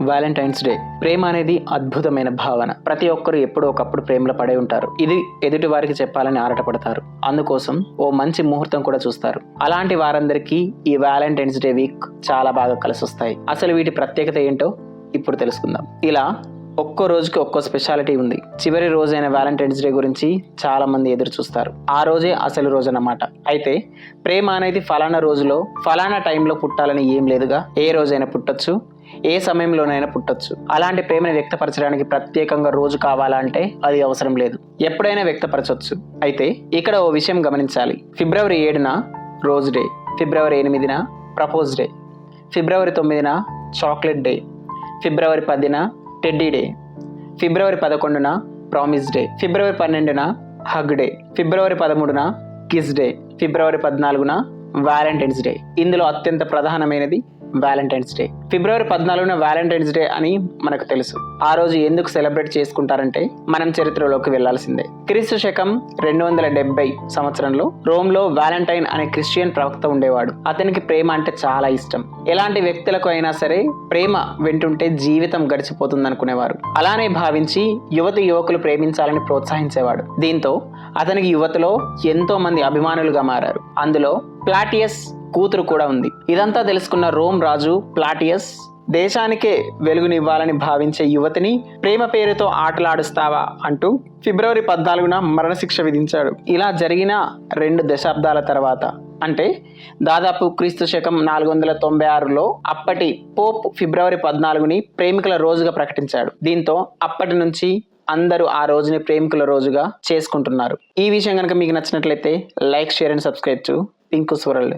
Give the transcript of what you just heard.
Valentine's day. ప్రేమ అనేది అద్భుతమైన భావన. ప్రతి ఒక్కరు ఎప్పుడో ఒకప్పుడు ప్రేమలో పడే ఉంటారు. ఇది ఎదుటి వారికి చెప్పాలని ఆరాటపడతారు. అందుకోసం ఓ మంచి ముహూర్తం కూడా చూస్తారు. అలాంటి వారందరికీ ఈ వ్యాలంటైన్స్ డే వీక్ చాలా బాగా కలిసి వస్తాయి. అసలు వీటి ప్రత్యేకత ఏంటో ఇప్పుడు తెలుసుకుందాం. ఇలా ఒక్కో రోజుకి ఒక్కో స్పెషాలిటీ ఉంది. చివరి రోజైన వ్యాలంటైన్స్ డే గురించి చాలా మంది ఎదురు చూస్తారు. ఆ రోజే అసలు రోజు అన్నమాట. అయితే ప్రేమ అనేది ఫలానా రోజులో ఫలానా టైంలో పుట్టాలని ఏం లేదుగా. ఏ రోజైనా పుట్టొచ్చు, ఏ సమయంలోనైనా పుట్టొచ్చు. అలాంటి ప్రేమను వ్యక్తపరచడానికి ప్రత్యేకంగా రోజు కావాలంటే అది అవసరం లేదు. ఎప్పుడైనా వ్యక్తపరచవచ్చు. అయితే ఇక్కడ ఓ విషయం గమనించాలి. ఫిబ్రవరి 7న రోజ్ డే, ఫిబ్రవరి 8న ప్రపోజ్ డే, ఫిబ్రవరి 9న చాక్లెట్ డే, ఫిబ్రవరి 10న టెడ్డీ డే, ఫిబ్రవరి 11న ప్రామిస్ డే, ఫిబ్రవరి 12న హగ్ డే, ఫిబ్రవరి 13న కిస్ డే, ఫిబ్రవరి 14న వ్యాలంటైన్స్ డే. ఇందులో అత్యంత ప్రధానమైనది వ్యాలంటైన్స్ డే. ఫిబ్రవరి 14న వ్యాలంటైన్స్ డే అని మనకు తెలుసు. ఆ రోజు ఎందుకు సెలబ్రేట్ చేసుకుంటారంటే మనం చరిత్రలోకి వెళ్లాల్సిందే. క్రీస్తు శకం 270 సంవత్సరంలో రోమ్లో వ్యాలంటైన్ అనే క్రిస్టియన్ ప్రవక్త ఉండేవాడు. అతనికి ప్రేమ అంటే చాలా ఇష్టం. ఎలాంటి వ్యక్తులకు అయినా సరే ప్రేమ వెంటుంటే జీవితం గడిచిపోతుంది అనుకునేవారు. అలానే భావించి యువకులు ప్రేమించాలని ప్రోత్సహించేవాడు. దీంతో అతనికి యువతలో ఎంతో మంది అభిమానులుగా మారారు. అందులో ప్లాటియస్ కూతురు కూడా ఉంది. ఇదంతా తెలుసుకున్న రోమ్ రాజు ప్లాటియస్ దేశానికే వెలుగునివ్వాలని భావించే యువతిని ప్రేమ పేరుతో ఆటలాడుస్తావా అంటూ ఫిబ్రవరి 14న మరణశిక్ష విధించాడు. ఇలా జరిగిన 2 దశాబ్దాల తర్వాత, అంటే దాదాపు క్రీస్తు శకం 496లో అప్పటి పోప్ ఫిబ్రవరి 14ని ప్రేమికుల రోజుగా ప్రకటించాడు. దీంతో అప్పటి నుంచి అందరూ ఆ రోజుని ప్రేమికుల రోజుగా చేసుకుంటున్నారు. ఈ విషయం కనుక మీకు నచ్చినట్లయితే like, share and subscribe to Pinkus world.